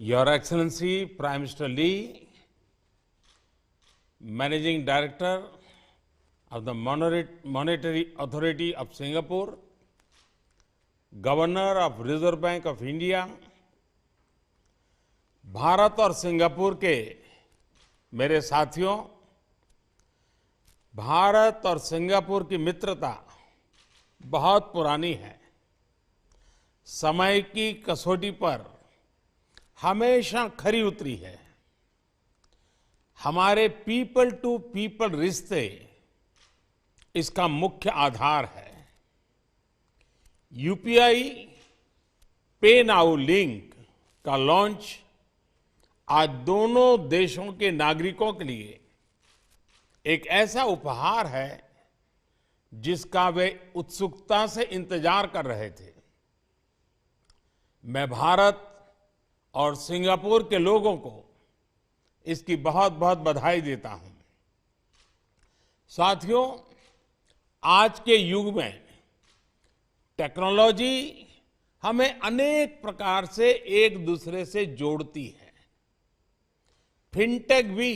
Your Excellency, Prime Minister Lee, Managing Director of the Monetary Authority of Singapore, Governor of Reserve Bank of India, Bharat और Singapore के मेरे साथियों, भारत और Singapore की मित्रता बहुत पुरानी है। समय की कसौटी पर हमेशा खरी उतरी है। हमारे पीपल टू पीपल रिश्ते इसका मुख्य आधार है। यूपीआई पे नाउ लिंक का लॉन्च आज दोनों देशों के नागरिकों के लिए एक ऐसा उपहार है जिसका वे उत्सुकता से इंतजार कर रहे थे। मैं भारत और सिंगापुर के लोगों को इसकी बहुत बहुत बधाई देता हूं। साथियों, आज के युग में टेक्नोलॉजी हमें अनेक प्रकार से एक दूसरे से जोड़ती है। फिनटेक भी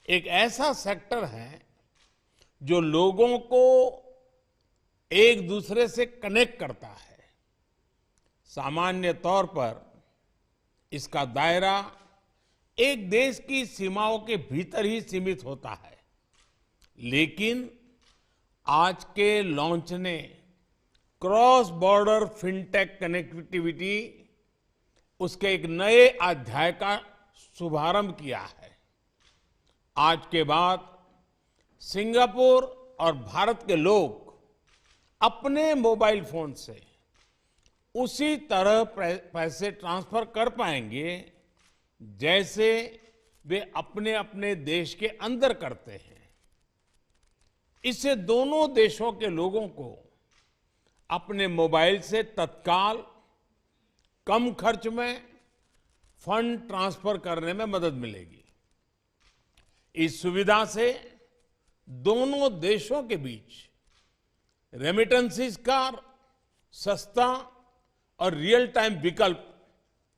एक ऐसा सेक्टर है जो लोगों को एक दूसरे से कनेक्ट करता है। सामान्य तौर पर इसका दायरा एक देश की सीमाओं के भीतर ही सीमित होता है, लेकिन आज के लॉन्च ने क्रॉस बॉर्डर फिनटेक कनेक्टिविटी उसके एक नए अध्याय का शुभारंभ किया है। आज के बाद सिंगापुर और भारत के लोग अपने मोबाइल फोन से उसी तरह पैसे ट्रांसफर कर पाएंगे जैसे वे अपने अपने देश के अंदर करते हैं। इससे दोनों देशों के लोगों को अपने मोबाइल से तत्काल कम खर्च में फंड ट्रांसफर करने में मदद मिलेगी। इस सुविधा से दोनों देशों के बीच रेमिटेंसेस का सस्ता और रियल टाइम विकल्प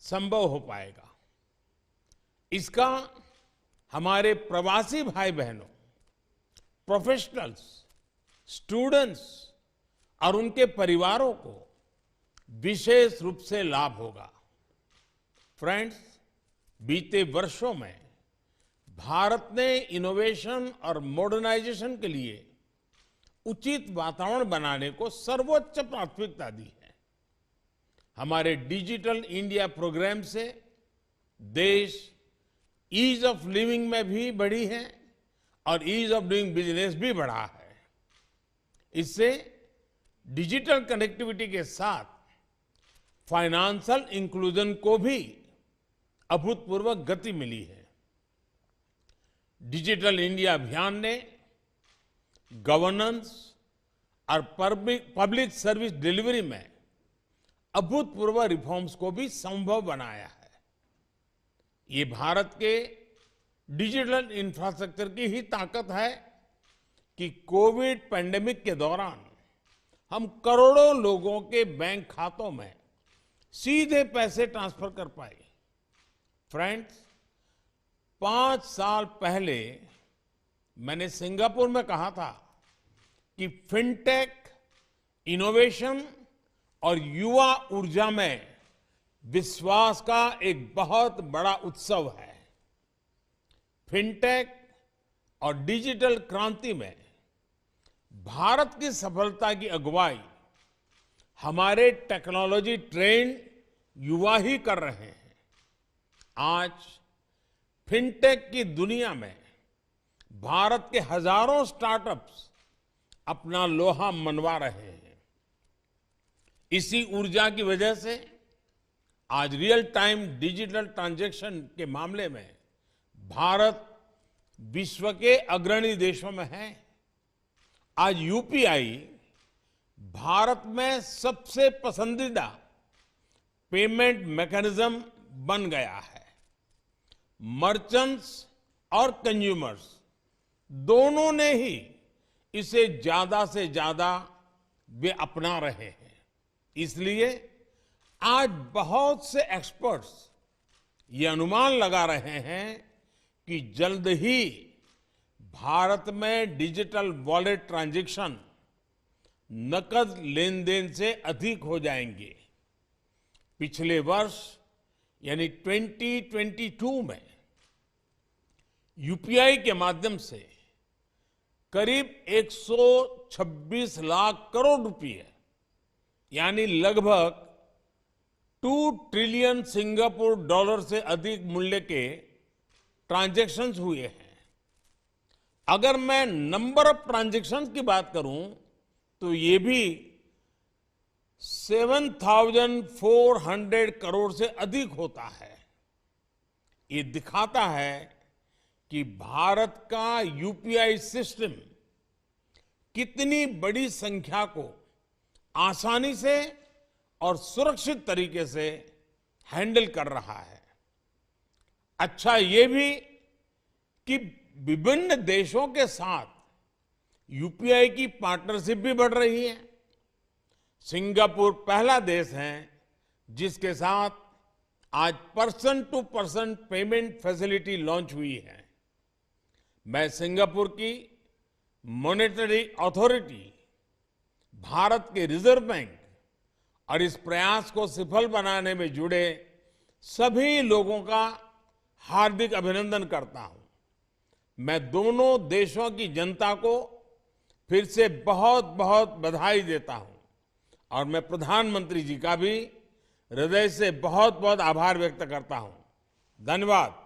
संभव हो पाएगा। इसका हमारे प्रवासी भाई बहनों, प्रोफेशनल्स, स्टूडेंट्स और उनके परिवारों को विशेष रूप से लाभ होगा। फ्रेंड्स, बीते वर्षों में भारत ने इनोवेशन और मॉडर्नाइजेशन के लिए उचित वातावरण बनाने को सर्वोच्च प्राथमिकता दी है। हमारे डिजिटल इंडिया प्रोग्राम से देश ईज ऑफ लिविंग में भी बढ़ी है और ईज ऑफ डूइंग बिजनेस भी बढ़ा है। इससे डिजिटल कनेक्टिविटी के साथ फाइनेंशियल इंक्लूजन को भी अभूतपूर्व गति मिली है। डिजिटल इंडिया अभियान ने गवर्नेंस और पब्लिक सर्विस डिलीवरी में अभूतपूर्व रिफॉर्म्स को भी संभव बनाया है। ये भारत के डिजिटल इंफ्रास्ट्रक्चर की ही ताकत है कि कोविड पैंडेमिक के दौरान हम करोड़ों लोगों के बैंक खातों में सीधे पैसे ट्रांसफर कर पाए। फ्रेंड्स, 5 साल पहले मैंने सिंगापुर में कहा था कि फिनटेक, इनोवेशन और युवा ऊर्जा में विश्वास का एक बहुत बड़ा उत्सव है। फिनटेक और डिजिटल क्रांति में भारत की सफलता की अगुवाई हमारे टेक्नोलॉजी ट्रेंड युवा ही कर रहे हैं। आज फिनटेक की दुनिया में भारत के हजारों स्टार्टअप्स अपना लोहा मनवा रहे हैं। इसी ऊर्जा की वजह से आज रियल टाइम डिजिटल ट्रांजैक्शन के मामले में भारत विश्व के अग्रणी देशों में है। आज यूपीआई भारत में सबसे पसंदीदा पेमेंट मैकेनिज्म बन गया है। मर्चेंट्स और कंज्यूमर्स दोनों ने ही इसे ज्यादा से ज्यादा वे अपना रहे हैं। इसलिए आज बहुत से एक्सपर्ट्स ये अनुमान लगा रहे हैं कि जल्द ही भारत में डिजिटल वॉलेट ट्रांजैक्शन नकद लेन देन से अधिक हो जाएंगे। पिछले वर्ष यानी 2022 में यूपीआई के माध्यम से करीब 126 लाख करोड़ रुपए यानी लगभग 2 ट्रिलियन सिंगापुर डॉलर से अधिक मूल्य के ट्रांजैक्शंस हुए हैं। अगर मैं नंबर ऑफ ट्रांजैक्शंस की बात करूं तो ये भी 7,400 करोड़ से अधिक होता है। ये दिखाता है कि भारत का यूपीआई सिस्टम कितनी बड़ी संख्या को आसानी से और सुरक्षित तरीके से हैंडल कर रहा है। अच्छा ये भी कि विभिन्न देशों के साथ यूपीआई की पार्टनरशिप भी बढ़ रही है। सिंगापुर पहला देश है जिसके साथ आज person to person payment facility launch हुई है। मैं सिंगापुर की मॉनेटरी अथॉरिटी, भारत के रिजर्व बैंक और इस प्रयास को सफल बनाने में जुड़े सभी लोगों का हार्दिक अभिनंदन करता हूं। मैं दोनों देशों की जनता को फिर से बहुत बहुत बधाई देता हूं और मैं प्रधानमंत्री जी का भी हृदय से बहुत बहुत आभार व्यक्त करता हूं। धन्यवाद।